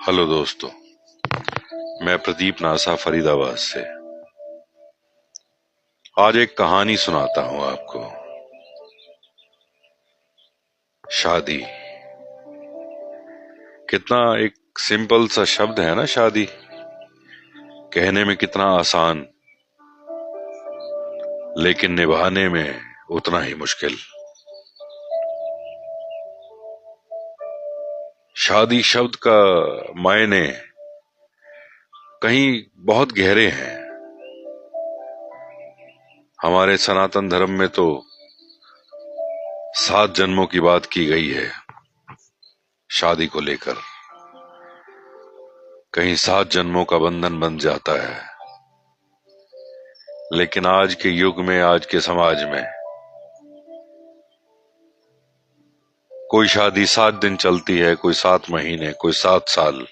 Hello दोस्तों। मैं Pradeep NASA Faridabad से आज एक कहानी सुनाता हूं आपको। शादी कितना एक सिंपल सा शब्द है ना। शादी कहने में कितना आसान, लेकिन निभाने में उतना ही मुश्किल। शादी शब्द का मायने कहीं बहुत गहरे हैं। हमारे सनातन धर्म में तो 7 जन्मों की बात की गई है शादी को लेकर। कहीं 7 जन्मों का बंधन बन जाता है, लेकिन आज के युग में, आज के समाज में कोई शादी 7 दिन चलती है, कोई 7 महीने, कोई 7 साल।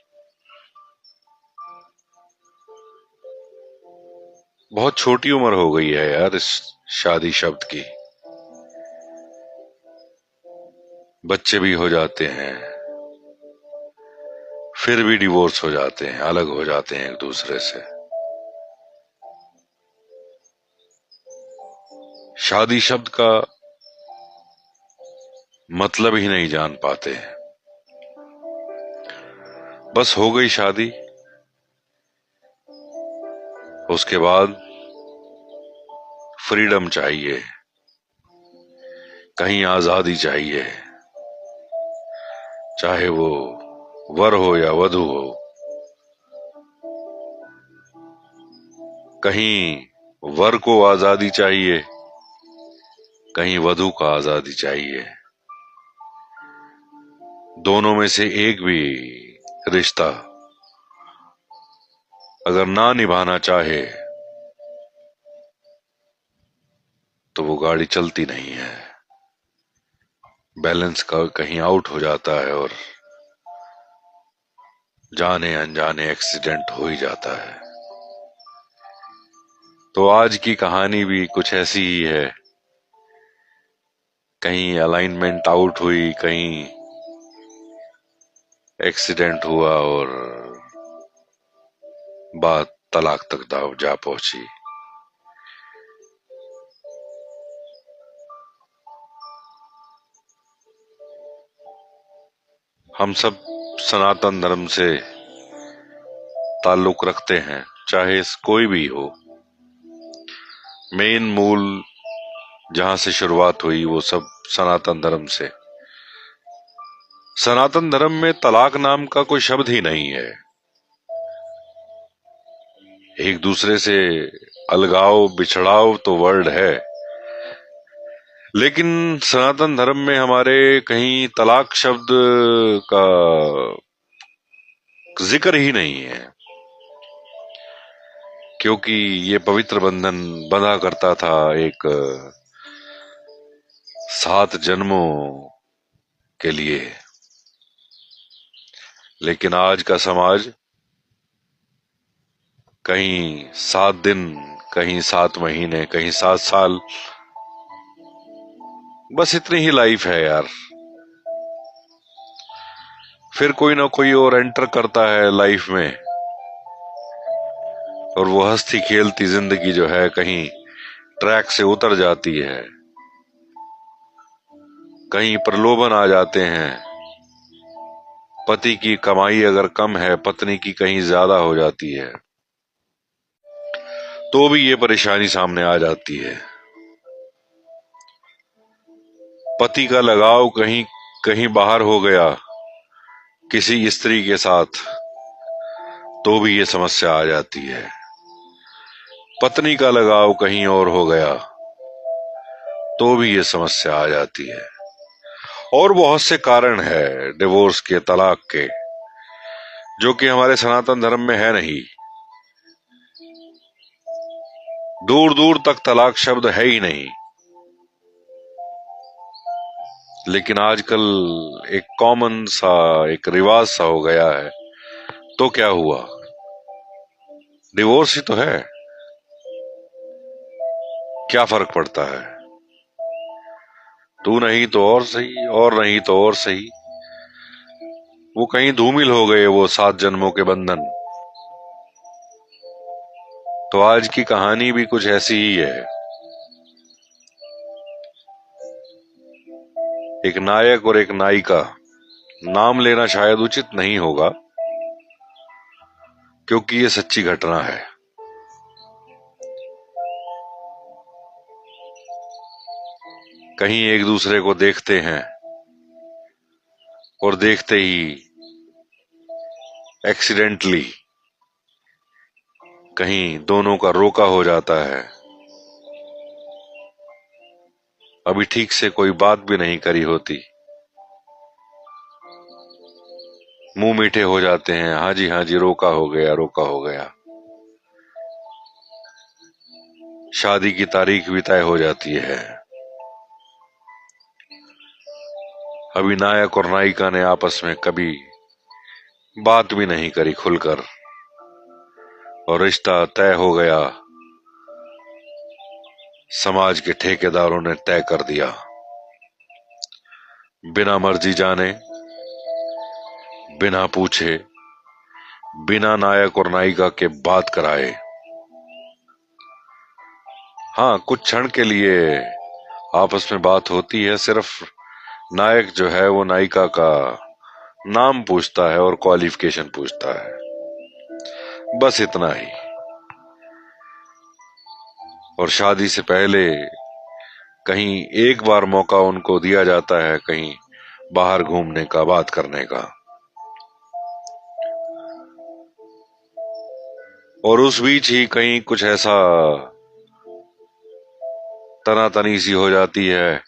बहुत छोटी उम्र हो गई है यार इस शादी शब्द की। बच्चे भी हो जाते हैं, फिर भी डिवोर्स हो जाते हैं, अलग हो जाते हैं एक दूसरे से। शादी शब्द का मतलब ही नहीं जान पाते। बस हो गई शादी, उसके बाद फ्रीडम चाहिए, कहीं आजादी चाहिए। चाहे वो वर हो या वधू हो, कहीं वर को आजादी चाहिए, कहीं वधू को आजादी चाहिए। दोनों में से एक भी रिश्ता अगर ना निभाना चाहे तो वो गाड़ी चलती नहीं है। बैलेंस का कहीं आउट हो जाता है और जाने अनजाने एक्सीडेंट हो ही जाता है। तो आज की कहानी भी कुछ ऐसी ही है। कहीं अलाइनमेंट आउट हुई, कहीं एक्सीडेंट हुआ और बात तलाक तक जा पहुंची। हम सब सनातन धर्म से ताल्लुक रखते हैं, चाहे कोई भी हो। मेन मूल जहां से शुरुआत हुई वो सब सनातन धर्म से। सनातन धर्म में तलाक नाम का कोई शब्द ही नहीं है। एक दूसरे से अलगाव बिछड़ाव तो वर्ड है, लेकिन सनातन धर्म में हमारे कहीं तलाक शब्द का जिक्र ही नहीं है। क्योंकि ये पवित्र बंधन बंधा करता था एक 7 जन्मों के लिए। लेकिन आज का समाज कहीं 7 दिन, कहीं 7 महीने, कहीं 7 साल, बस इतनी ही लाइफ है यार। फिर कोई ना कोई और एंटर करता है लाइफ में, और वो हंसती खेलती जिंदगी जो है कहीं ट्रैक से उतर जाती है। कहीं प्रलोभन आ जाते हैं। पति की कमाई अगर कम है, पत्नी की कहीं ज्यादा हो जाती है, तो भी ये परेशानी सामने आ जाती है। पति का लगाव कहीं कहीं बाहर हो गया किसी स्त्री के साथ, तो भी ये समस्या आ जाती है। पत्नी का लगाव कहीं और हो गया तो भी ये समस्या आ जाती है। और बहुत से कारण है डिवोर्स के, तलाक के, जो कि हमारे सनातन धर्म में है नहीं। दूर दूर तक तलाक शब्द है ही नहीं। लेकिन आजकल एक कॉमन सा, एक रिवाज सा हो गया है। तो क्या हुआ, डिवोर्स ही तो है, क्या फर्क पड़ता है। तू नहीं तो और सही, और नहीं तो और सही। वो कहीं धूमिल हो गए वो 7 जन्मों के बंधन। तो आज की कहानी भी कुछ ऐसी ही है। एक नायक और एक नायिका, नाम लेना शायद उचित नहीं होगा क्योंकि ये सच्ची घटना है। कहीं एक दूसरे को देखते हैं और देखते ही एक्सीडेंटली कहीं दोनों का रोका हो जाता है। अभी ठीक से कोई बात भी नहीं करी होती, मुंह मीठे हो जाते हैं, हाँ जी रोका हो गया रोका हो गया। शादी की तारीख भी तय हो जाती है। अभी नायक और नायिका ने आपस में कभी बात भी नहीं करी खुलकर और रिश्ता तय हो गया। समाज के ठेकेदारों ने तय कर दिया, बिना मर्जी जाने, बिना पूछे, बिना नायक और नायिका के बात कराए। हाँ, कुछ क्षण के लिए आपस में बात होती है, सिर्फ नायक जो है वो नायिका का नाम पूछता है और क्वालिफिकेशन पूछता है, बस इतना ही। और शादी से पहले कहीं एक बार मौका उनको दिया जाता है कहीं बाहर घूमने का, बात करने का, और उस बीच ही कहीं कुछ ऐसा तनातनी सी हो जाती है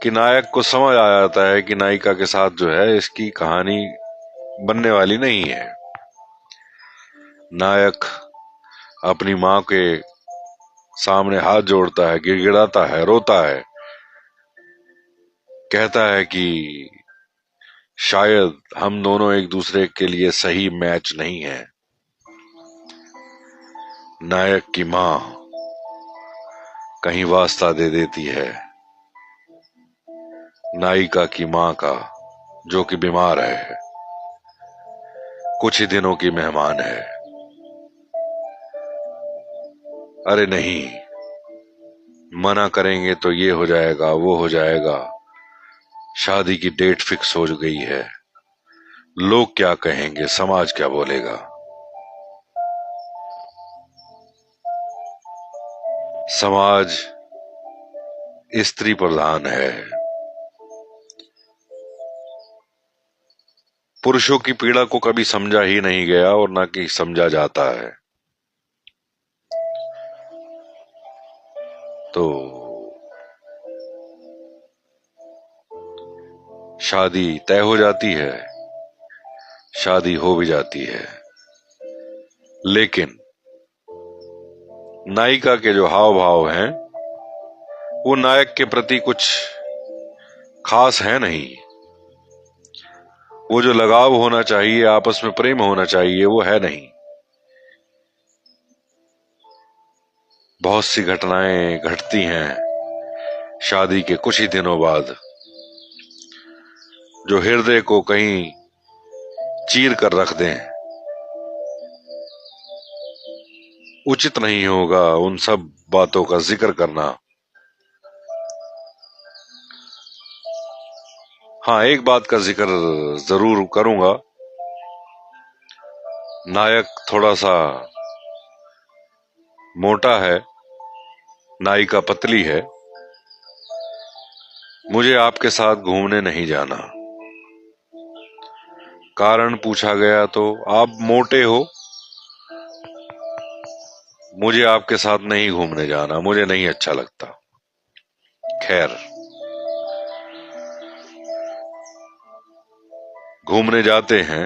कि नायक को समझ आ जाता है कि नायिका के साथ जो है इसकी कहानी बनने वाली नहीं है। नायक अपनी मां के सामने हाथ जोड़ता है, गिड़गिड़ाता है, रोता है, कहता है कि शायद हम दोनों एक दूसरे के लिए सही मैच नहीं है। नायक की मां कहीं वास्ता दे देती है नायिका की मां का, जो कि बीमार है, कुछ ही दिनों की मेहमान है। अरे नहीं, मना करेंगे तो ये हो जाएगा वो हो जाएगा, शादी की डेट फिक्स हो गई है, लोग क्या कहेंगे, समाज क्या बोलेगा। समाज स्त्री प्रधान है, पुरुषों की पीड़ा को कभी समझा ही नहीं गया और ना कि समझा जाता है। तो शादी तय हो जाती है, शादी हो भी जाती है, लेकिन नायिका के जो हाव भाव हैं वो नायक के प्रति कुछ खास है नहीं। वो जो लगाव होना चाहिए, आपस में प्रेम होना चाहिए, वो है नहीं। बहुत सी घटनाएं घटती हैं शादी के कुछ ही दिनों बाद जो हृदय को कहीं चीर कर रख दें। उचित नहीं होगा उन सब बातों का जिक्र करना। हाँ, एक बात का जिक्र जरूर करूंगा। नायक थोड़ा सा मोटा है, नायिका पतली है। मुझे आपके साथ घूमने नहीं जाना। कारण पूछा गया तो आप मोटे हो, मुझे आपके साथ नहीं घूमने जाना, मुझे नहीं अच्छा लगता। खैर, घूमने जाते हैं,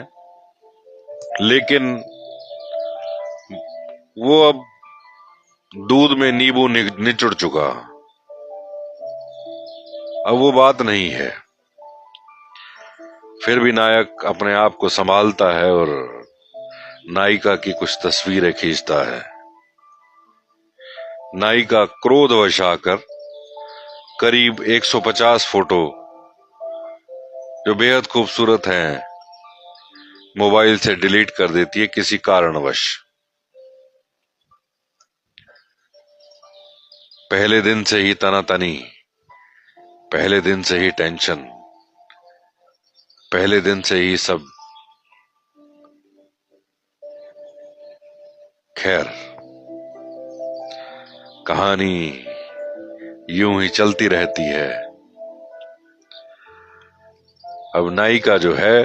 लेकिन वो अब दूध में नींबू निचुड़ चुका। अब वो बात नहीं है। फिर भी नायक अपने आप को संभालता है और नायिका की कुछ तस्वीरें खींचता है। नायिका क्रोधवश आकर करीब 150 फोटो जो बेहद खूबसूरत हैं मोबाइल से डिलीट कर देती है किसी कारणवश। पहले दिन से ही तनातनी, पहले दिन से ही टेंशन, पहले दिन से ही सब। खैर, कहानी यूं ही चलती रहती है। अब नायिका जो है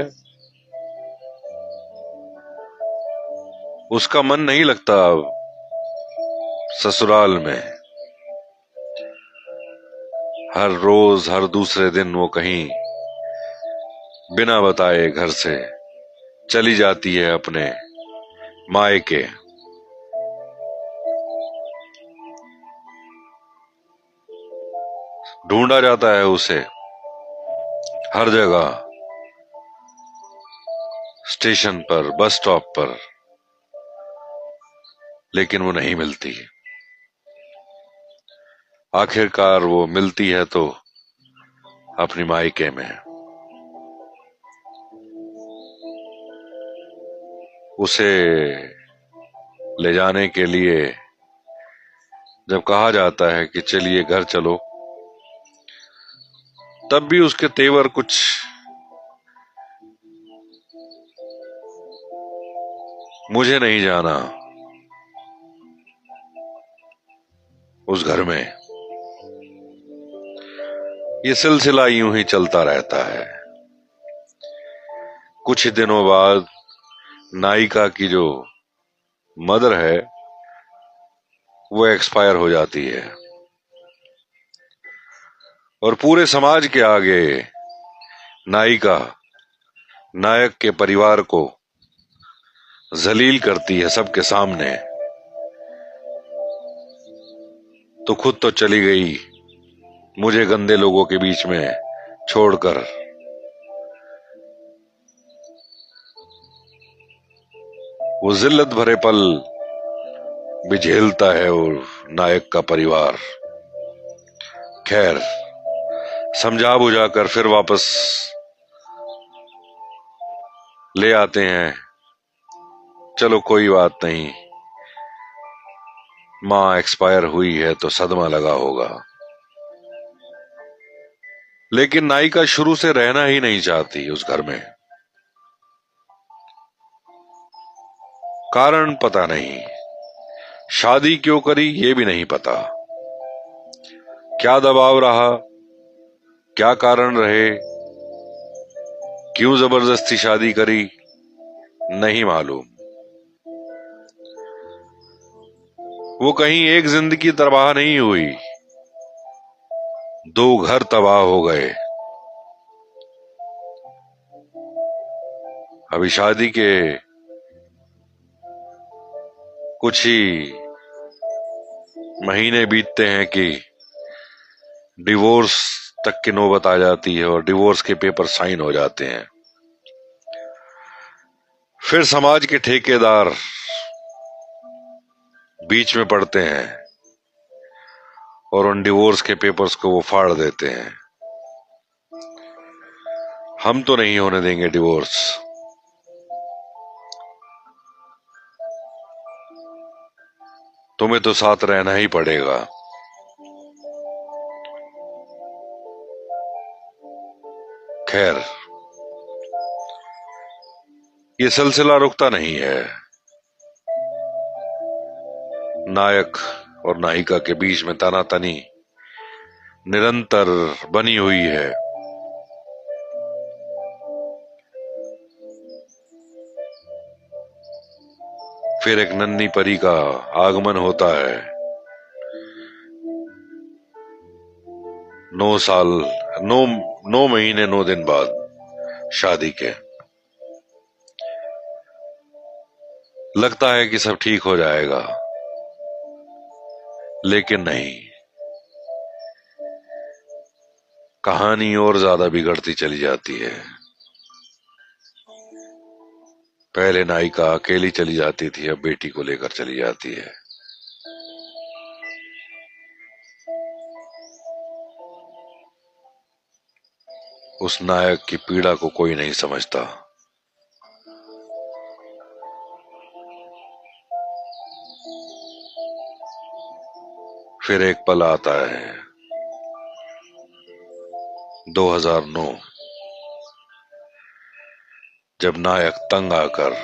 उसका मन नहीं लगता अब ससुराल में। हर रोज हर दूसरे दिन वो कहीं बिना बताए घर से चली जाती है अपने मायके। ढूंढा जाता है उसे हर जगह, स्टेशन पर, बस स्टॉप पर, लेकिन वो नहीं मिलती। आखिरकार वो मिलती है तो अपनी मायके में। उसे ले जाने के लिए जब कहा जाता है कि चलिए घर चलो, तब भी उसके तेवर कुछ मुझे नहीं जाना उस घर में। ये सिलसिला यूं ही चलता रहता है। कुछ ही दिनों बाद नायिका की जो मदर है वो एक्सपायर हो जाती है और पूरे समाज के आगे नायिका नायक के परिवार को जलील करती है सबके सामने। तो खुद तो चली गई मुझे गंदे लोगों के बीच में छोड़कर। वो जिल्लत भरे पल भी झेलता है और नायक का परिवार। खैर, समझा बुझाकर फिर वापस ले आते हैं। चलो कोई बात नहीं, माँ एक्सपायर हुई है तो सदमा लगा होगा। लेकिन नायिका शुरू से रहना ही नहीं चाहती उस घर में। कारण पता नहीं, शादी क्यों करी ये भी नहीं पता। क्या दबाव रहा, क्या कारण रहे, क्यों जबरदस्ती शादी करी, नहीं मालूम। वो कहीं एक जिंदगी तबाह नहीं हुई, दो घर तबाह हो गए। अभी शादी के कुछ ही महीने बीतते हैं कि डिवोर्स तक की नौबत आ जाती है और डिवोर्स के पेपर साइन हो जाते हैं। फिर समाज के ठेकेदार बीच में पड़ते हैं और उन डिवोर्स के पेपर्स को वो फाड़ देते हैं। हम तो नहीं होने देंगे डिवोर्स, तुम्हें तो साथ रहना ही पड़ेगा। खैर, ये सिलसिला रुकता नहीं है। नायक और नायिका के बीच में तनातनी निरंतर बनी हुई है। फिर एक नन्ही परी का आगमन होता है 9 साल, 9 महीने 9 दिन बाद शादी के। लगता है कि सब ठीक हो जाएगा, लेकिन नहीं, कहानी और ज्यादा बिगड़ती चली जाती है। पहले नायिका अकेली चली जाती थी, अब बेटी को लेकर चली जाती है। उस नायक की पीड़ा को कोई नहीं समझता। फिर एक पल आता है 2009, जब नायक तंग आकर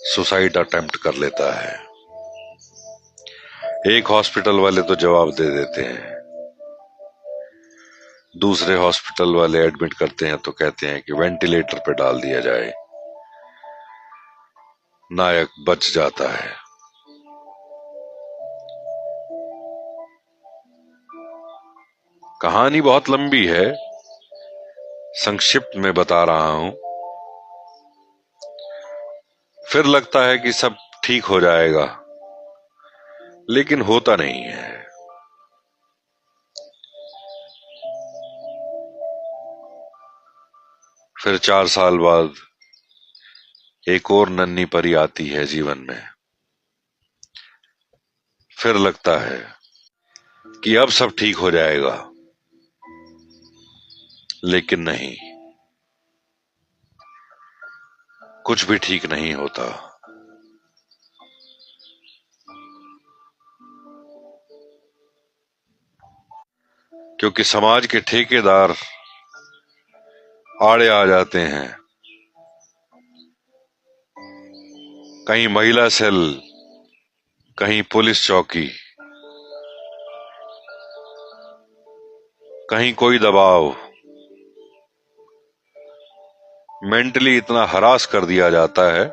सुसाइड अटेम्प्ट कर लेता है। एक हॉस्पिटल वाले तो जवाब दे देते हैं, दूसरे हॉस्पिटल वाले एडमिट करते हैं तो कहते हैं कि वेंटिलेटर पे डाल दिया जाए। नायक बच जाता है। कहानी बहुत लंबी है, संक्षिप्त में बता रहा हूं। फिर लगता है कि सब ठीक हो जाएगा, लेकिन होता नहीं है। फिर 4 साल बाद एक और नन्ही परी आती है जीवन में। फिर लगता है कि अब सब ठीक हो जाएगा, लेकिन नहीं, कुछ भी ठीक नहीं होता। क्योंकि समाज के ठेकेदार आड़े आ जाते हैं। कहीं महिला सेल, कहीं पुलिस चौकी, कहीं कोई दबाव। मेंटली इतना हरास कर दिया जाता है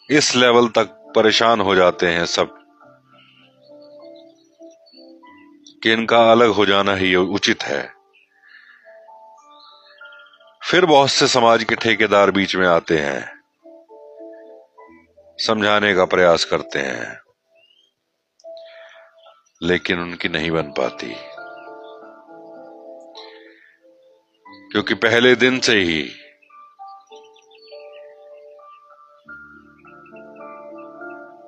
इस लेवल तक परेशान हो जाते हैं सब कि इनका अलग हो जाना ही उचित है। फिर बहुत से समाज के ठेकेदार बीच में आते हैं, समझाने का प्रयास करते हैं, लेकिन उनकी नहीं बन पाती। क्योंकि पहले दिन से ही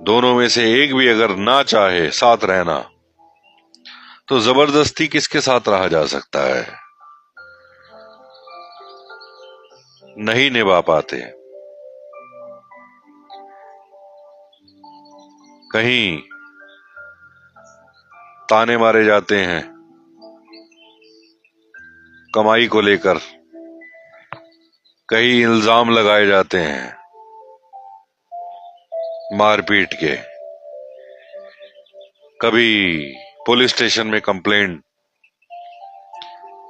दोनों में से एक भी अगर ना चाहे साथ रहना, तो जबरदस्ती किसके साथ रहा जा सकता है। नहीं निभा पाते। कहीं ताने मारे जाते हैं कमाई को लेकर, कहीं इल्जाम लगाए जाते हैं मारपीट के, कभी पुलिस स्टेशन में कंप्लेंट,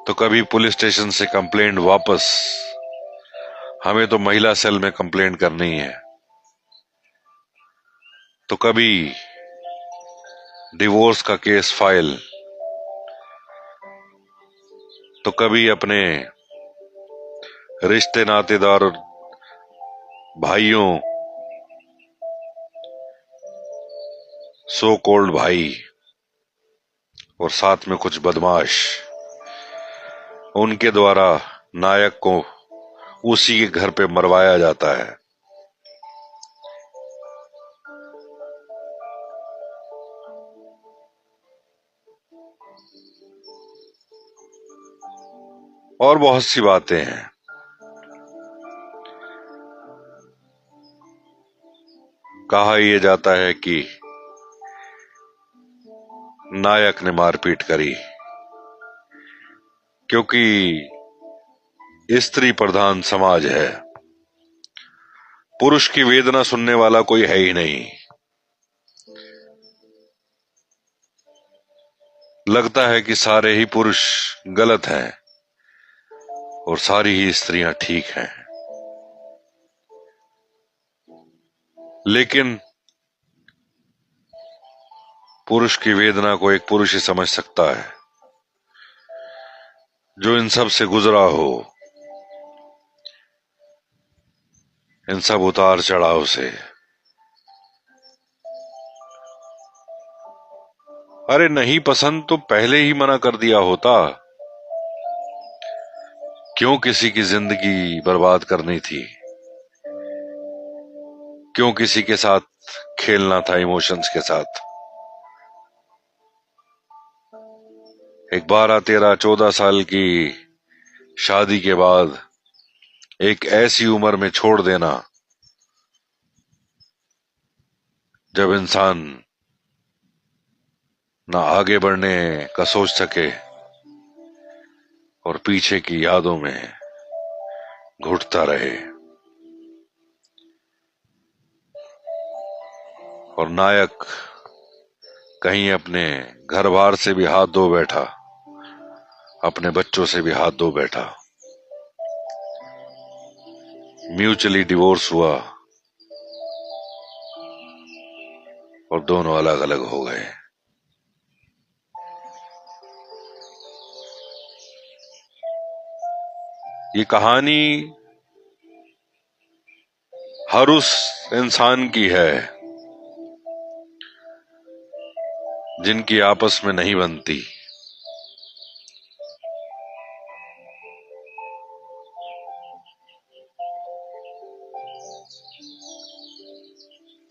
तो कभी पुलिस स्टेशन से कंप्लेंट वापस, हमें तो महिला सेल में कंप्लेंट करनी है। तो कभी डिवोर्स का केस फाइल, तो कभी अपने रिश्ते नातेदार और भाइयों, सो कॉल्ड भाई, और साथ में कुछ बदमाश, उनके द्वारा नायक को उसी के घर पे मरवाया जाता है। और बहुत सी बातें हैं। कहा यह जाता है कि नायक ने मारपीट करी क्योंकि स्त्री प्रधान समाज है, पुरुष की वेदना सुनने वाला कोई है ही नहीं। लगता है कि सारे ही पुरुष गलत हैं और सारी ही स्त्रियां ठीक हैं। लेकिन पुरुष की वेदना को एक पुरुष ही समझ सकता है, जो इन सब से गुजरा हो, इन सब उतार चढ़ाव से। अरे नहीं पसंद तो पहले ही मना कर दिया होता, क्यों किसी की जिंदगी बर्बाद करनी थी। क्यों किसी के साथ खेलना था इमोशंस के साथ। एक 12, 13, 14 साल की शादी के बाद एक ऐसी उम्र में छोड़ देना जब इंसान ना आगे बढ़ने का सोच सके और पीछे की यादों में घुटता रहे, और नायक कहीं अपने घर बार से भी हाथ धो बैठा, अपने बच्चों से भी हाथ धो बैठा। म्यूचुअली डिवोर्स हुआ और दोनों अलग अलग हो गए। ये कहानी हर उस इंसान की है जिनकी आपस में नहीं बनती।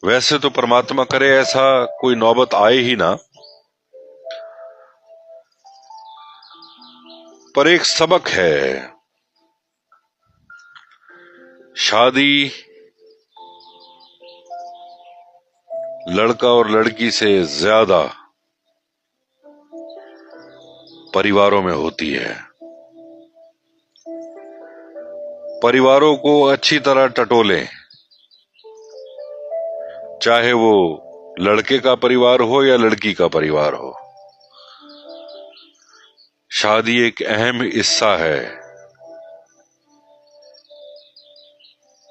वैसे तो परमात्मा करे ऐसा कोई नौबत आए ही ना, पर एक सबक है। शादी लड़का और लड़की से ज्यादा परिवारों में होती है। परिवारों को अच्छी तरह टटोलें, चाहे वो लड़के का परिवार हो या लड़की का परिवार हो। शादी एक अहम हिस्सा है।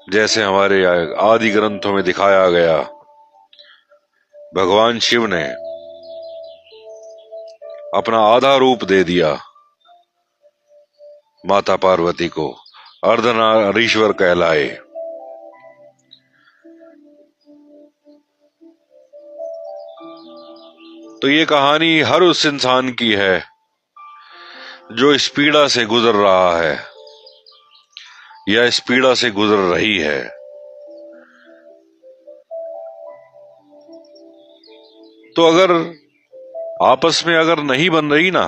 जैसे हमारे आदि ग्रंथों में दिखाया गया, भगवान शिव ने अपना आधा रूप दे दिया माता पार्वती को, अर्धनारीश्वर कहलाए। तो ये कहानी हर उस इंसान की है जो इस पीड़ा से गुजर रहा है या इस पीड़ा से गुजर रही है। तो अगर आपस में अगर नहीं बन रही ना,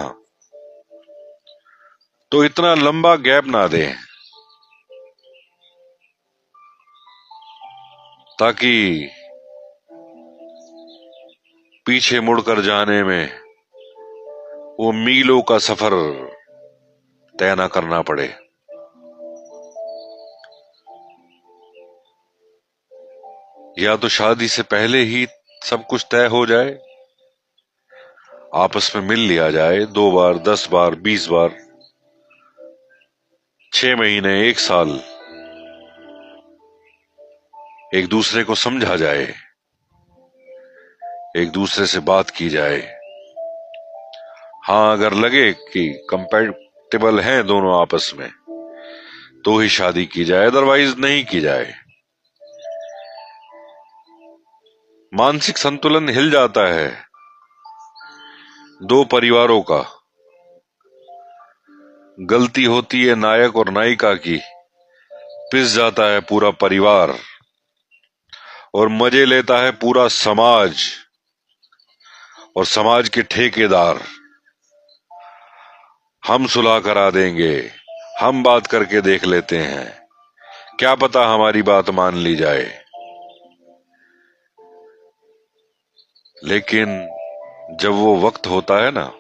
तो इतना लंबा गैप ना दें, ताकि पीछे मुड़कर जाने में वो मीलों का सफर तय ना करना पड़े। या तो शादी से पहले ही सब कुछ तय हो जाए, आपस में मिल लिया जाए 2 बार, 10 बार, 20 बार, 6 महीने, 1 साल, एक दूसरे को समझा जाए, एक दूसरे से बात की जाए। हाँ, अगर लगे कि कंपैटिबल हैं दोनों आपस में, तो ही शादी की जाए, अदरवाइज नहीं की जाए। मानसिक संतुलन हिल जाता है दो परिवारों का। गलती होती है नायक और नायिका की, पिस जाता है पूरा परिवार और मजे लेता है पूरा समाज और समाज के ठेकेदार। हम सुलह करा देंगे, हम बात करके देख लेते हैं, क्या पता हमारी बात मान ली जाए। लेकिन जब वो वक्त होता है ना,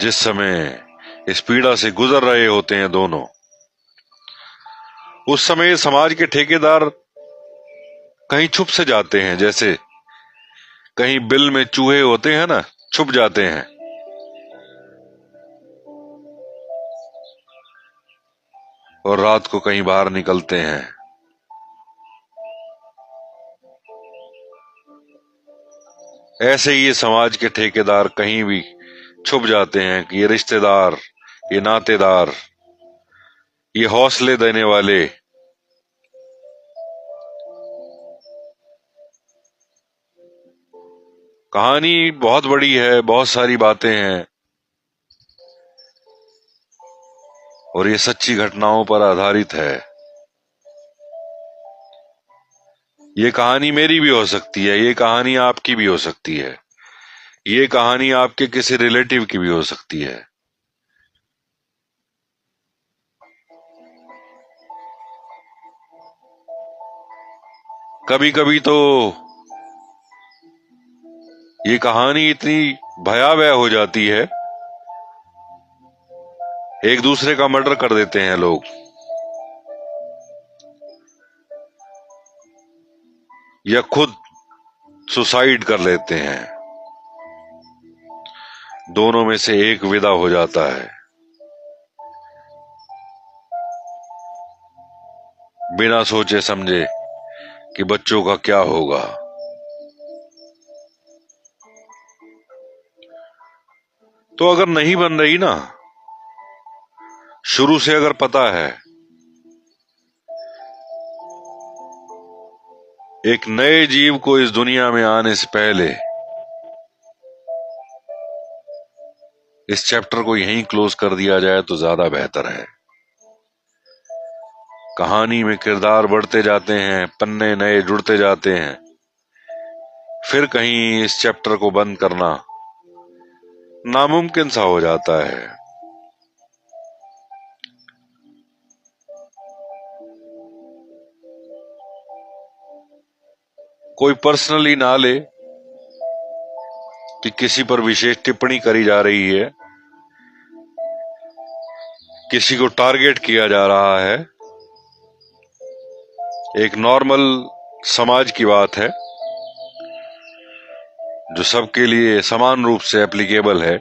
जिस समय इस पीड़ा से गुजर रहे होते हैं दोनों, उस समय समाज के ठेकेदार कहीं छुप से जाते हैं। जैसे कहीं बिल में चूहे होते हैं ना, छुप जाते हैं। और रात को कहीं बाहर निकलते हैं। ऐसे ही ये समाज के ठेकेदार कहीं भी छुप जाते हैं कि ये रिश्तेदार, ये नातेदार, ये हौसले देने वाले कहानी बहुत बड़ी है, बहुत सारी बातें हैं और ये सच्ची घटनाओं पर आधारित है। ये कहानी मेरी भी हो सकती है, ये कहानी आपकी भी हो सकती है, ये कहानी आपके किसी रिलेटिव की भी हो सकती है। कभी कभी तो ये कहानी इतनी भयावह हो जाती है, एक दूसरे का मर्डर कर देते हैं लोग, या खुद सुसाइड कर लेते हैं। दोनों में से एक विदा हो जाता है बिना सोचे समझे कि बच्चों का क्या होगा। तो अगर नहीं बन रही ना, शुरू से अगर पता है एक नए जीव को इस दुनिया में आने से पहले, इस चैप्टर को यहीं क्लोज कर दिया जाए तो ज्यादा बेहतर है। कहानी में किरदार बढ़ते जाते हैं, पन्ने नए जुड़ते जाते हैं, फिर कहीं इस चैप्टर को बंद करना नामुमकिन सा हो जाता है। कोई पर्सनली ना ले कि किसी पर विशेष टिप्पणी करी जा रही है, किसी को टारगेट किया जा रहा है। एक नॉर्मल समाज की बात है जो सबके लिए समान रूप से एप्लीकेबल है।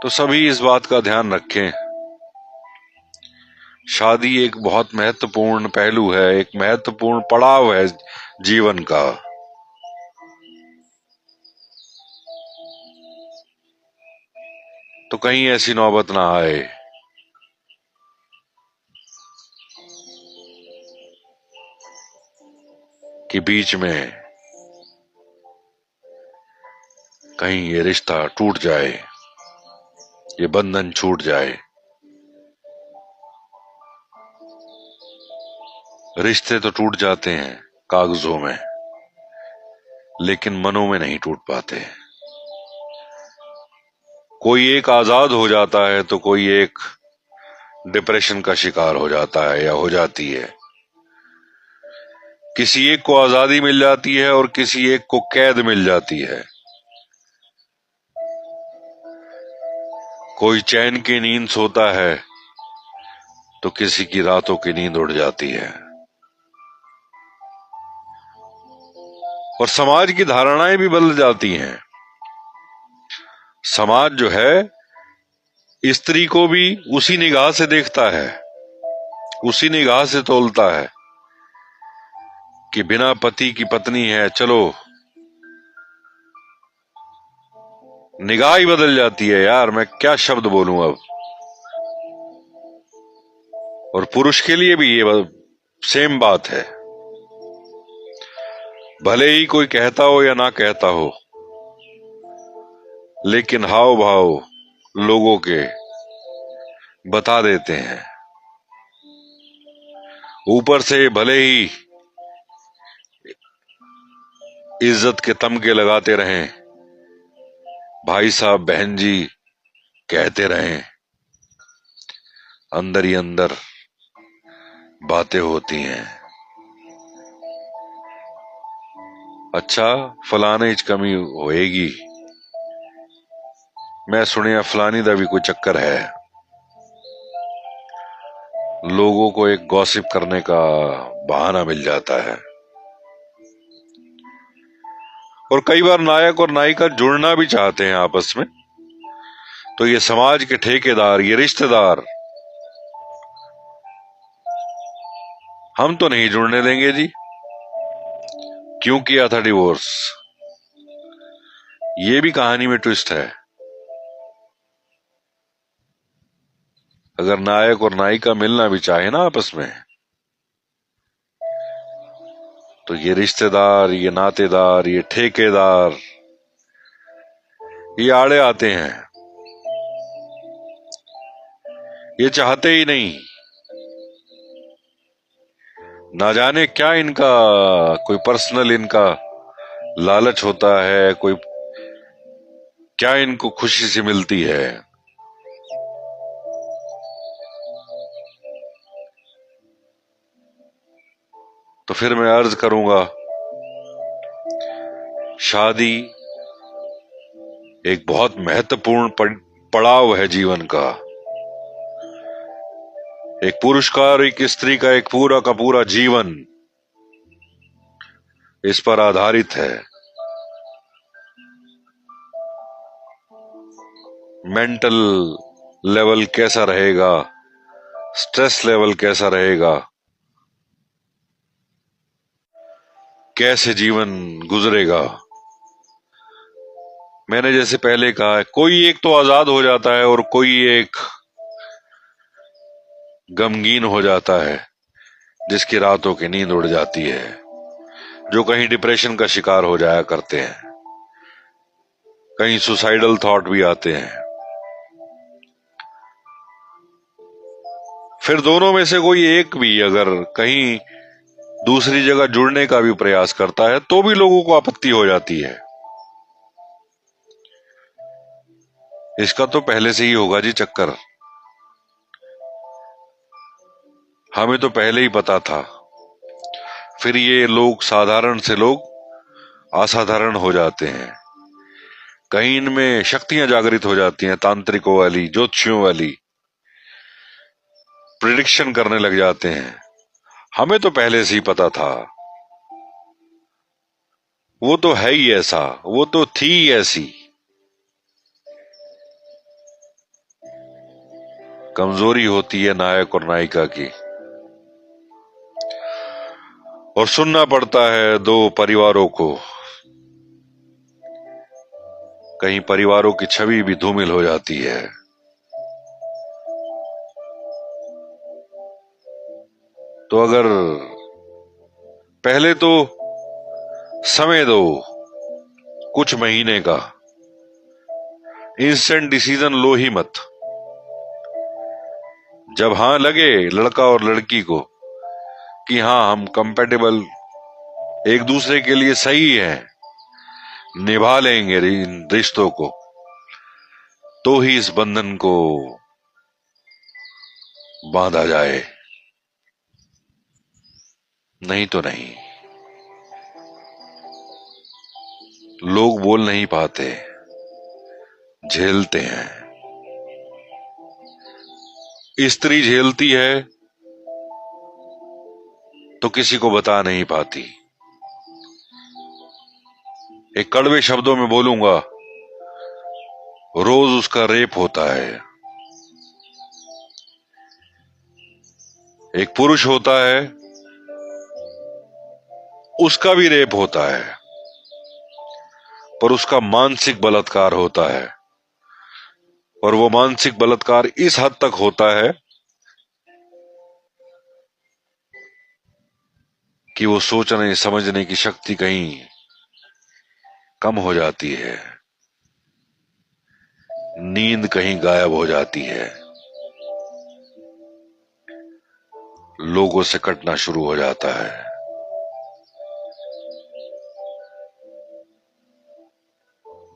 तो सभी इस बात का ध्यान रखें, शादी एक बहुत महत्वपूर्ण पहलू है, एक महत्वपूर्ण पड़ाव है जीवन का। तो कहीं ऐसी नौबत ना आए कि बीच में कहीं ये रिश्ता टूट जाए, ये बंधन छूट जाए। रिश्ते तो टूट जाते हैं कागजों में, लेकिन मनों में नहीं टूट पाते। कोई एक आजाद हो जाता है तो कोई एक डिप्रेशन का शिकार हो जाता है या हो जाती है। किसी एक को आजादी मिल जाती है और किसी एक को कैद मिल जाती है। कोई चैन की नींद सोता है तो किसी की रातों की नींद उड़ जाती है। और समाज की धारणाएं भी बदल जाती हैं। समाज जो है स्त्री को भी उसी निगाह से देखता है, उसी निगाह से तोलता है कि बिना पति की पत्नी है। चलो, निगाह ही बदल जाती है यार, मैं क्या शब्द बोलूं अब। और पुरुष के लिए भी ये सेम बात है, भले ही कोई कहता हो या ना कहता हो, लेकिन हाव भाव लोगों के बता देते हैं। ऊपर से भले ही इज्जत के तमगे लगाते रहें, भाई साहब बहन जी कहते रहें, अंदर ही अंदर बातें होती हैं। अच्छा, फलाने च कमी होएगी, मैं सुनिया फलानी दा भी कोई चक्कर है। लोगों को एक गॉसिप करने का बहाना मिल जाता है। और कई बार नायक और नायिका जुड़ना भी चाहते हैं आपस में, तो ये समाज के ठेकेदार, ये रिश्तेदार, हम तो नहीं जुड़ने देंगे जी, क्यों किया था डिवोर्स। ये भी कहानी में ट्विस्ट है। अगर नायक और नायिका मिलना भी चाहे ना आपस में, तो ये रिश्तेदार, ये नातेदार, ये ठेकेदार, ये आड़े आते हैं। ये चाहते ही नहीं ना जाने क्या इनका कोई पर्सनल इनका लालच होता है, कोई क्या इनको खुशी से मिलती है। तो फिर मैं अर्ज करूंगा, शादी एक बहुत महत्वपूर्ण पड़ाव है जीवन का। एक पुरुष का और एक स्त्री का एक पूरा का पूरा जीवन इस पर आधारित है। मेंटल लेवल कैसा रहेगा, स्ट्रेस लेवल कैसा रहेगा, कैसे जीवन गुजरेगा। मैंने जैसे पहले कहा है, कोई एक तो आजाद हो जाता है और कोई एक गमगीन हो जाता है, जिसकी रातों की नींद उड़ जाती है, जो कहीं डिप्रेशन का शिकार हो जाया करते हैं, कहीं सुसाइडल थॉट भी आते हैं। फिर दोनों में से कोई एक भी अगर कहीं दूसरी जगह जुड़ने का भी प्रयास करता है तो भी लोगों को आपत्ति हो जाती है। इसका तो पहले से ही होगा जी चक्कर, हमें तो पहले ही पता था। फिर ये लोग साधारण से लोग असाधारण हो जाते हैं, कहीं इनमें शक्तियां जागृत हो जाती हैं, तांत्रिकों वाली, ज्योतिषियों वाली, प्रिडिक्शन करने लग जाते हैं। हमें तो पहले से ही पता था, वो तो है ही ऐसा, वो तो थी ही ऐसी। कमजोरी होती है नायक और नायिका की, और सुनना पड़ता है दो परिवारों को, कहीं परिवारों की छवि भी धूमिल हो जाती है। तो अगर पहले तो समय दो कुछ महीने का, इंस्टेंट डिसीजन लो ही मत। जब हां लगे लड़का और लड़की को कि हाँ हम कंपेटेबल, एक दूसरे के लिए सही है, निभा लेंगे इन रिश्तों को, तो ही इस बंधन को बांधा जाए, नहीं तो नहीं। लोग बोल नहीं पाते, झेलते हैं। स्त्री झेलती है तो किसी को बता नहीं पाती। एक कड़वे शब्दों में बोलूंगा, रोज उसका रेप होता है। एक पुरुष होता है, उसका भी रेप होता है, पर उसका मानसिक बलात्कार होता है, और वो मानसिक बलात्कार इस हद तक होता है कि वो सोचने समझने की शक्ति कहीं कम हो जाती है, नींद कहीं गायब हो जाती है, लोगों से कटना शुरू हो जाता है।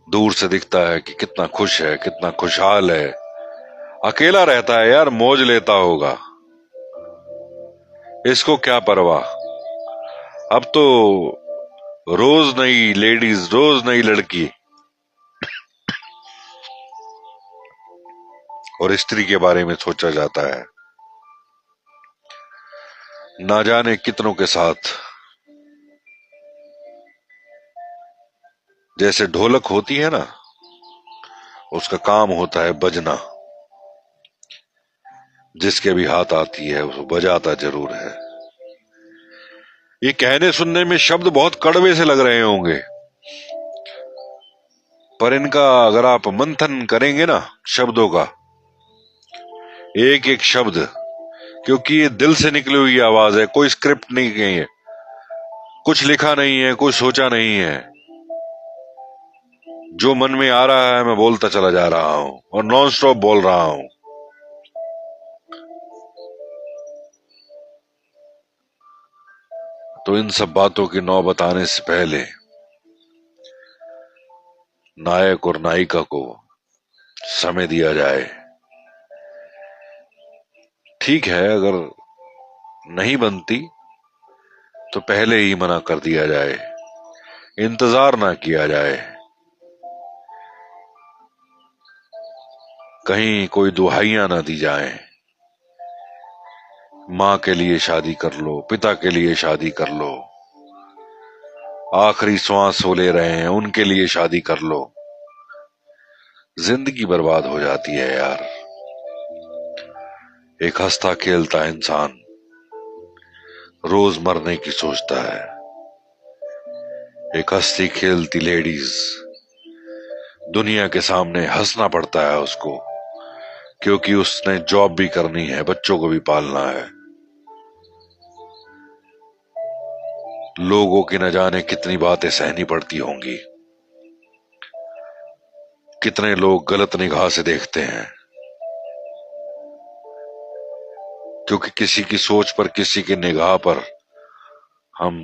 दूर से दिखता है कि कितना खुश है, कितना खुशहाल है, अकेला रहता है यार, मौज लेता होगा, इसको क्या परवाह। अब तो रोज नई लेडीज, रोज नई लड़की, और स्त्री के बारे में सोचा जाता है। ना जाने कितनों के साथ, जैसे ढोलक होती है ना, उसका काम होता है बजना, जिसके भी हाथ आती है उसको बजाता जरूर है। ये कहने सुनने में शब्द बहुत कड़वे से लग रहे होंगे, पर इनका अगर आप मंथन करेंगे ना शब्दों का, एक एक शब्द, क्योंकि ये दिल से निकली हुई आवाज है, कोई स्क्रिप्ट नहीं की है, कुछ लिखा नहीं है, कुछ सोचा नहीं है, जो मन में आ रहा है मैं बोलता चला जा रहा हूं, और नॉन स्टॉप बोल रहा हूं। तो इन सब बातों की नौबत आने से पहले नायक और नायिका को समय दिया जाए। ठीक है, अगर नहीं बनती तो पहले ही मना कर दिया जाए, इंतजार ना किया जाए। कहीं कोई दुहाइयां ना दी जाएं, माँ के लिए शादी कर लो, पिता के लिए शादी कर लो, आखिरी श्वास वो ले रहे हैं उनके लिए शादी कर लो। जिंदगी बर्बाद हो जाती है यार। एक हंसता खेलता इंसान रोज मरने की सोचता है। एक हंसती खेलती लेडीज, दुनिया के सामने हंसना पड़ता है उसको, क्योंकि उसने जॉब भी करनी है, बच्चों को भी पालना है। लोगों की न जाने कितनी बातें सहनी पड़ती होंगी, कितने लोग गलत निगाह से देखते हैं, क्योंकि किसी की सोच पर, किसी की निगाह पर हम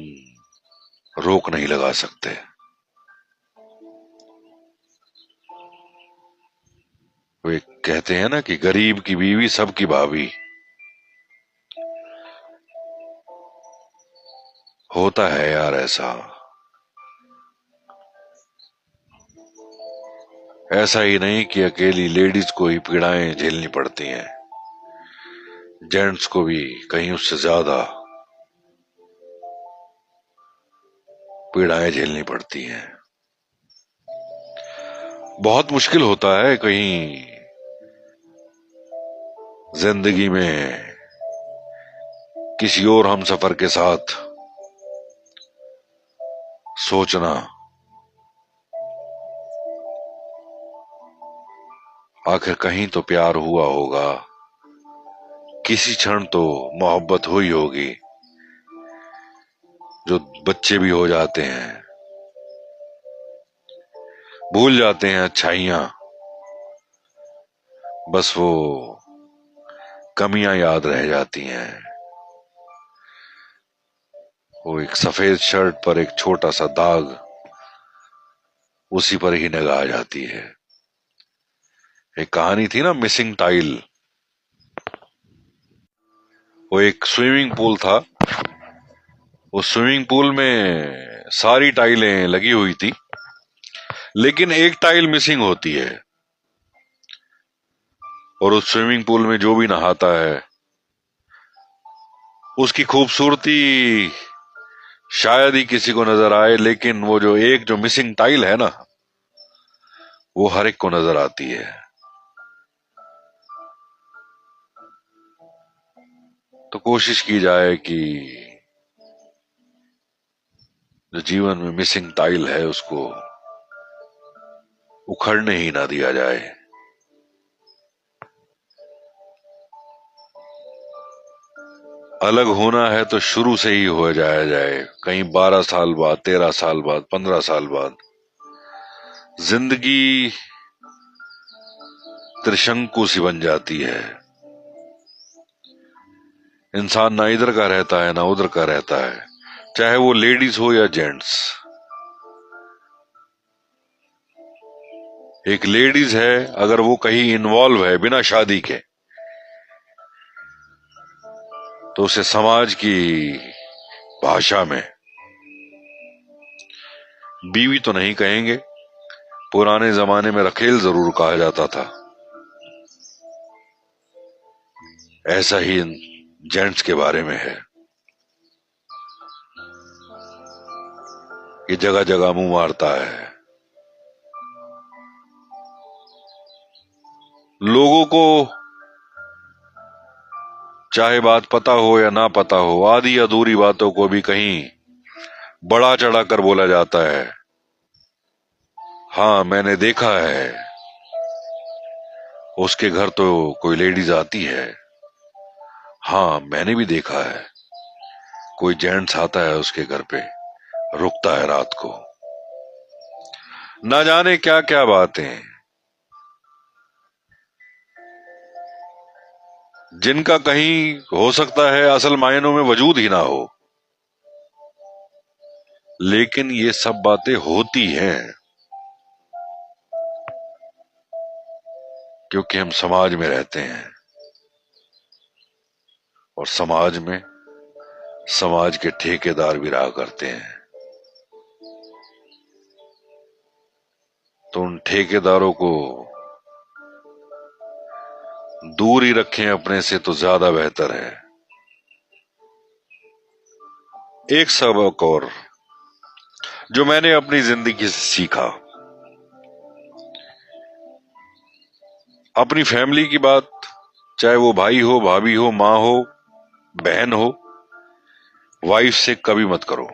रोक नहीं लगा सकते। वे कहते हैं ना कि गरीब की बीवी सबकी भाभी। होता है यार ऐसा। ऐसा ही नहीं कि अकेली लेडीज को ही पीड़ाएं झेलनी पड़ती हैं, जेंट्स को भी कहीं उससे ज्यादा पीड़ाएं झेलनी पड़ती हैं। बहुत मुश्किल होता है कहीं जिंदगी में किसी और हमसफर के साथ सोचना। आखिर कहीं तो प्यार हुआ होगा, किसी क्षण तो मोहब्बत हुई होगी, जो बच्चे भी हो जाते हैं, भूल जाते हैं अच्छाइयां, बस वो कमियां याद रह जाती हैं। वो एक सफेद शर्ट पर एक छोटा सा दाग, उसी पर ही निगाह जाती है। एक कहानी थी ना, मिसिंग टाइल। वो एक स्विमिंग पूल था, उस स्विमिंग पूल में सारी टाइलें लगी हुई थी, लेकिन एक टाइल मिसिंग होती है। और उस स्विमिंग पूल में जो भी नहाता है, उसकी खूबसूरती शायद ही किसी को नजर आए, लेकिन वो जो एक जो मिसिंग टाइल है ना, वो हर एक को नजर आती है। तो कोशिश की जाए कि जो जीवन में मिसिंग टाइल है उसको उखड़ने ही ना दिया जाए। अलग होना है तो शुरू से ही हो जाया जाए, कहीं 12 साल बाद, 13 साल बाद, 15 साल बाद। जिंदगी त्रिशंकु सी बन जाती है। इंसान ना इधर का रहता है ना उधर का रहता है, चाहे वो लेडीज हो या जेंट्स। एक लेडीज है, अगर वो कहीं इन्वॉल्व है बिना शादी के, तो उसे समाज की भाषा में बीवी तो नहीं कहेंगे, पुराने जमाने में रखेल जरूर कहा जाता था। ऐसा ही जेंट्स के बारे में है। ये जगह जगह मुंह मारता है। लोगों को चाहे बात पता हो या ना पता हो, आधी अधूरी बातों को भी कहीं बड़ा चढ़ाकर बोला जाता है। हाँ, मैंने देखा है, उसके घर तो कोई लेडीज आती है। हाँ, मैंने भी देखा है, कोई जेंट्स आता है उसके घर पे, रुकता है रात को। ना जाने क्या क्या बातें, जिनका कहीं हो सकता है असल मायनों में वजूद ही ना हो। लेकिन ये सब बातें होती हैं क्योंकि हम समाज में रहते हैं, और समाज में समाज के ठेकेदार भी रहा करते हैं। तो उन ठेकेदारों को दूर ही रखें अपने से तो ज्यादा बेहतर है। एक सबक और जो मैंने अपनी जिंदगी से सीखा, अपनी फैमिली की बात, चाहे वो भाई हो, भाभी हो, माँ हो, बहन हो, वाइफ से कभी मत करो।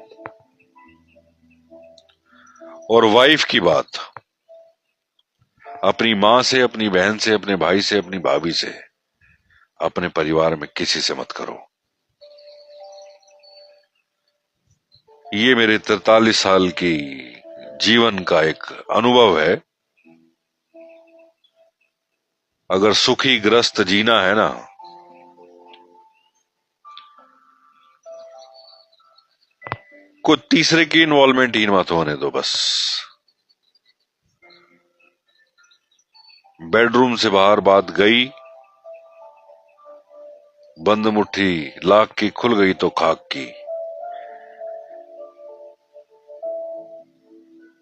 और वाइफ की बात अपनी माँ से, अपनी बहन से, अपने भाई से, अपनी भाभी से, अपने परिवार में किसी से मत करो। ये मेरे 43 साल की जीवन का एक अनुभव है। अगर सुखी ग्रस्त जीना है ना, कोई तीसरे की इन्वॉल्वमेंट ही मत होने दो। बस बेडरूम से बाहर बात गई, बंद मुट्ठी लाख की, खुल गई तो खाक की।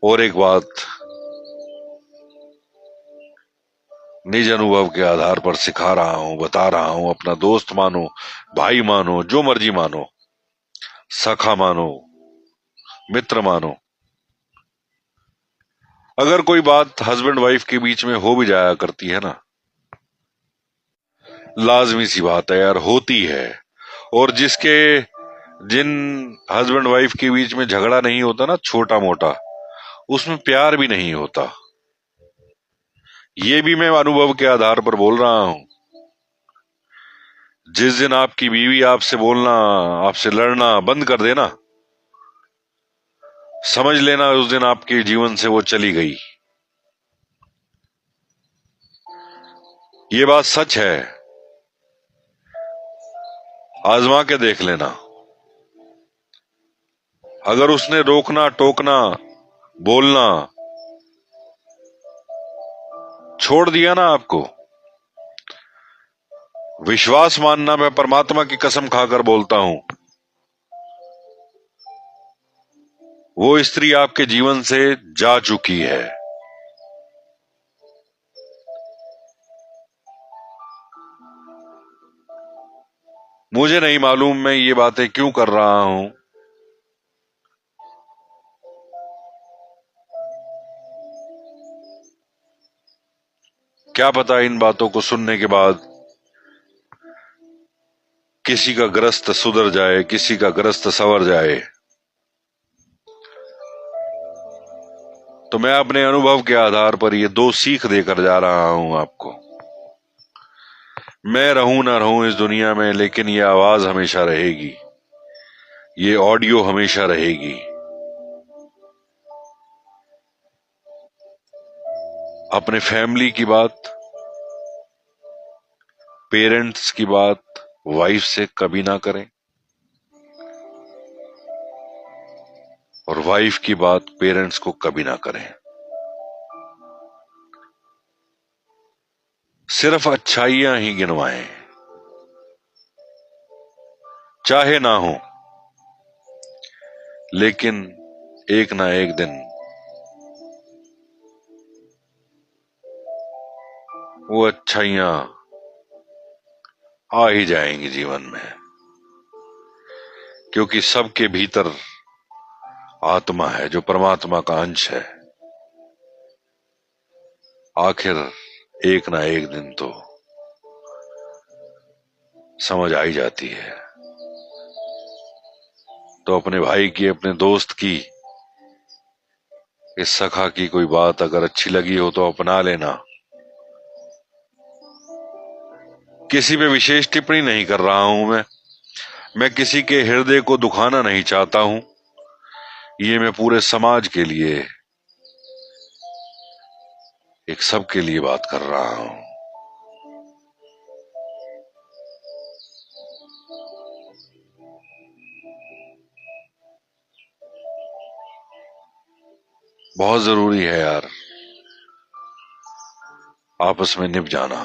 और एक बात निज अनुभव के आधार पर सिखा रहा हूं, बता रहा हूं, अपना दोस्त मानो, भाई मानो, जो मर्जी मानो, सखा मानो, मित्र मानो, अगर कोई बात हस्बैंड वाइफ के बीच में हो भी जाया करती है ना, लाजमी सी बात है यार, होती है। और जिन हस्बैंड वाइफ के बीच में झगड़ा नहीं होता ना, छोटा मोटा, उसमें प्यार भी नहीं होता। ये भी मैं अनुभव के आधार पर बोल रहा हूं। जिस दिन आपकी बीवी आपसे बोलना, आपसे लड़ना बंद कर देना, समझ लेना उस दिन आपके जीवन से वो चली गई। ये बात सच है, आजमा के देख लेना। अगर उसने रोकना, टोकना, बोलना छोड़ दिया ना आपको, विश्वास मानना, मैं परमात्मा की कसम खाकर बोलता हूं, वो स्त्री आपके जीवन से जा चुकी है। मुझे नहीं मालूम मैं ये बातें क्यों कर रहा हूं। क्या पता इन बातों को सुनने के बाद किसी का ग्रस्त सुधर जाए, किसी का ग्रस्त संवर जाए। तो मैं अपने अनुभव के आधार पर ये दो सीख देकर जा रहा हूं आपको। मैं रहूं ना रहूं इस दुनिया में, लेकिन ये आवाज हमेशा रहेगी, ये ऑडियो हमेशा रहेगी। अपने फैमिली की बात, पेरेंट्स की बात वाइफ से कभी ना करें, और वाइफ की बात पेरेंट्स को कभी ना करें। सिर्फ अच्छाइयां ही गिनवाएं, चाहे ना हो, लेकिन एक ना एक दिन वो अच्छाइयां आ ही जाएंगी जीवन में। क्योंकि सबके भीतर आत्मा है जो परमात्मा का अंश है। आखिर एक ना एक दिन तो समझ आ ही जाती है। तो अपने भाई की, अपने दोस्त की, इस सखा की कोई बात अगर अच्छी लगी हो तो अपना लेना। किसी पे विशेष टिप्पणी नहीं कर रहा हूं मैं किसी के हृदय को दुखाना नहीं चाहता हूं। ये मैं पूरे समाज के लिए, एक सब के लिए बात कर रहा हूं। बहुत जरूरी है यार आपस में निभ जाना।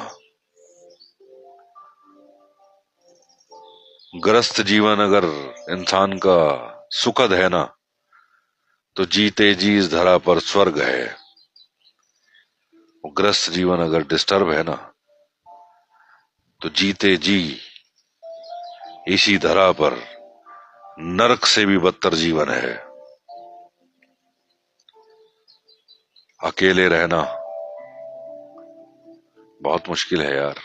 ग्रस्त जीवन अगर इंसान का सुखद है ना, तो जीते जी इस धरा पर स्वर्ग है। ग्रस्त जीवन अगर डिस्टर्ब है ना, तो जीते जी इसी धरा पर नरक से भी बदतर जीवन है। अकेले रहना बहुत मुश्किल है यार।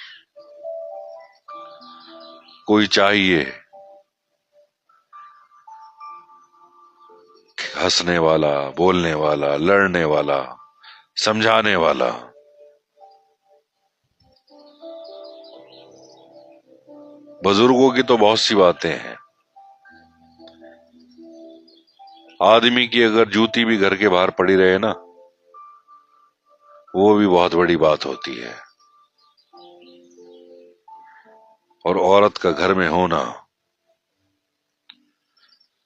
कोई चाहिए हंसने वाला, बोलने वाला, लड़ने वाला, समझाने वाला। बुजुर्गों की तो बहुत सी बातें हैं। आदमी की अगर जूती भी घर के बाहर पड़ी रहे ना, वो भी बहुत बड़ी बात होती है। और औरत का घर में होना,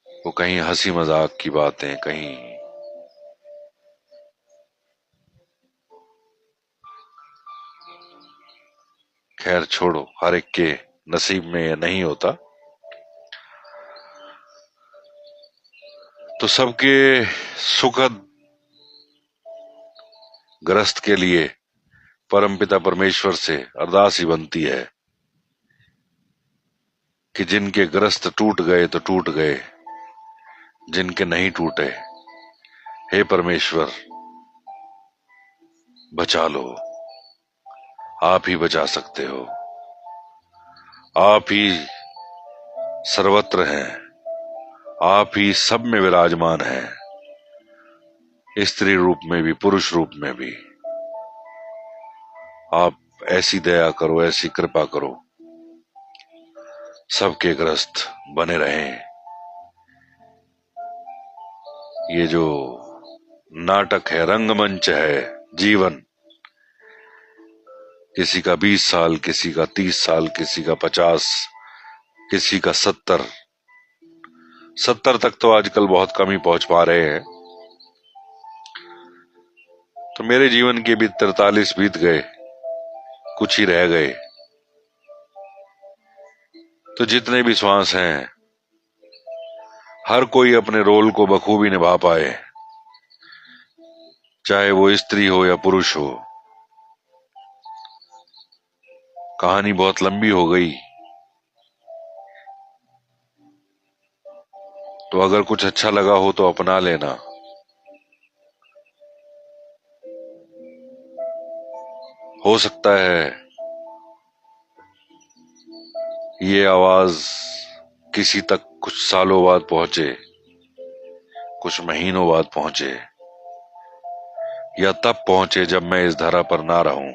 वो कहीं हंसी मजाक की बातें, कहीं खैर छोड़ो, हर एक के नसीब में ये नहीं होता। तो सबके सुखद ग्रस्त के लिए परमपिता परमेश्वर से अरदास ही बनती है कि जिनके ग्रस्त टूट गए तो टूट गए, जिनके नहीं टूटे हे परमेश्वर बचा लो। आप ही बचा सकते हो, आप ही सर्वत्र हैं, आप ही सब में विराजमान हैं, स्त्री रूप में भी पुरुष रूप में भी। आप ऐसी दया करो, ऐसी कृपा करो, सबके ग्रस्त बने रहें। ये जो नाटक है, रंगमंच है जीवन, किसी का 20 साल, किसी का 30 साल, किसी का 50, किसी का 70 तक तो आजकल बहुत कम ही पहुंच पा रहे हैं। तो मेरे जीवन के भी 43 बीत गए, कुछ ही रह गए। तो जितने भी श्वास हैं, हर कोई अपने रोल को बखूबी निभा पाए, चाहे वो स्त्री हो या पुरुष हो। कहानी बहुत लंबी हो गई, तो अगर कुछ अच्छा लगा हो तो अपना लेना। हो सकता है ये आवाज किसी तक कुछ सालों बाद पहुंचे, कुछ महीनों बाद पहुंचे, या तब पहुंचे जब मैं इस धरा पर ना रहूं।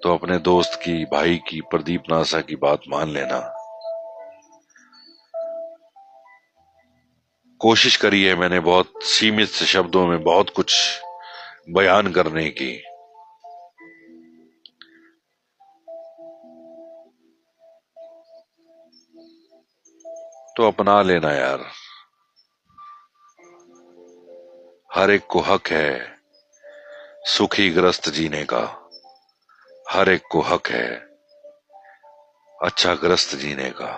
तो अपने दोस्त की, भाई की, प्रदीप नासा की बात मान लेना। कोशिश करी है मैंने बहुत सीमित से शब्दों में बहुत कुछ बयान करने की। तो अपना लेना यार। हर एक को हक है सुखी ग्रस्त जीने का, हर एक को हक है अच्छा ग्रस्त जीने का,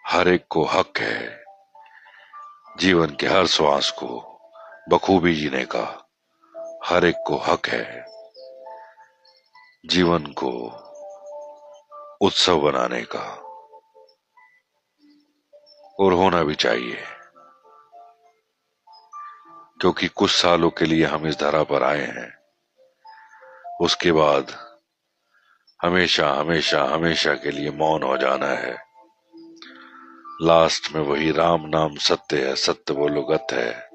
हर एक को हक है जीवन के हर श्वास को बखूबी जीने का, हर एक को हक है जीवन को उत्सव बनाने का। और होना भी चाहिए, क्योंकि कुछ सालों के लिए हम इस धरा पर आए हैं, उसके बाद हमेशा हमेशा हमेशा के लिए मौन हो जाना है। लास्ट में वही राम नाम सत्य है, सत्य बोलो गत है।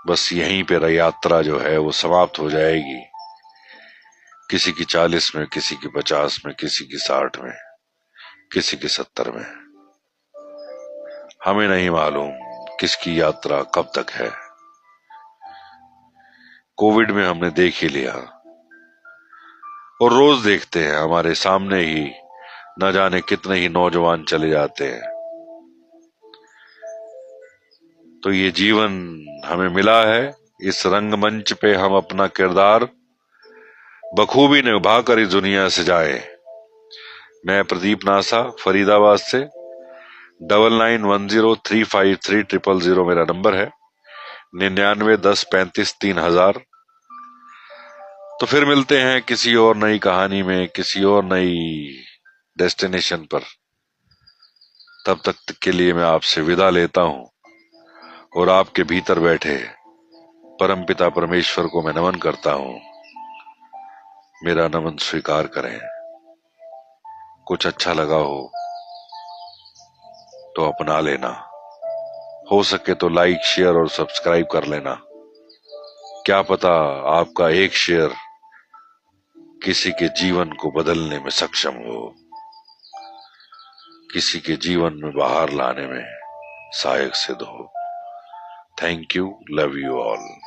बस यहीं पे यात्रा जो है वो समाप्त हो जाएगी। किसी की 40 में, किसी की 50 में, किसी की 60 में, किसी की 70 में। हमें नहीं मालूम किसकी यात्रा कब तक है। कोविड में हमने देख ही लिया, और रोज देखते हैं हमारे सामने ही न जाने कितने ही नौजवान चले जाते हैं। तो ये जीवन हमें मिला है, इस रंगमंच पे हम अपना किरदार बखूबी निभा कर इस दुनिया से जाए। मैं प्रदीप नासा फरीदाबाद से, 9910353000 मेरा नंबर है, 9910353000। तो फिर मिलते हैं किसी और नई कहानी में, किसी और नई डेस्टिनेशन पर। तब तक के लिए मैं आपसे विदा लेता हूं और आपके भीतर बैठे परमपिता परमेश्वर को मैं नमन करता हूं। मेरा नमन स्वीकार करें। कुछ अच्छा लगा हो तो अपना लेना, हो सके तो लाइक शेयर और सब्सक्राइब कर लेना। क्या पता आपका एक शेयर किसी के जीवन को बदलने में सक्षम हो, किसी के जीवन में बाहर लाने में सहायक सिद्ध हो। Thank you, love you all.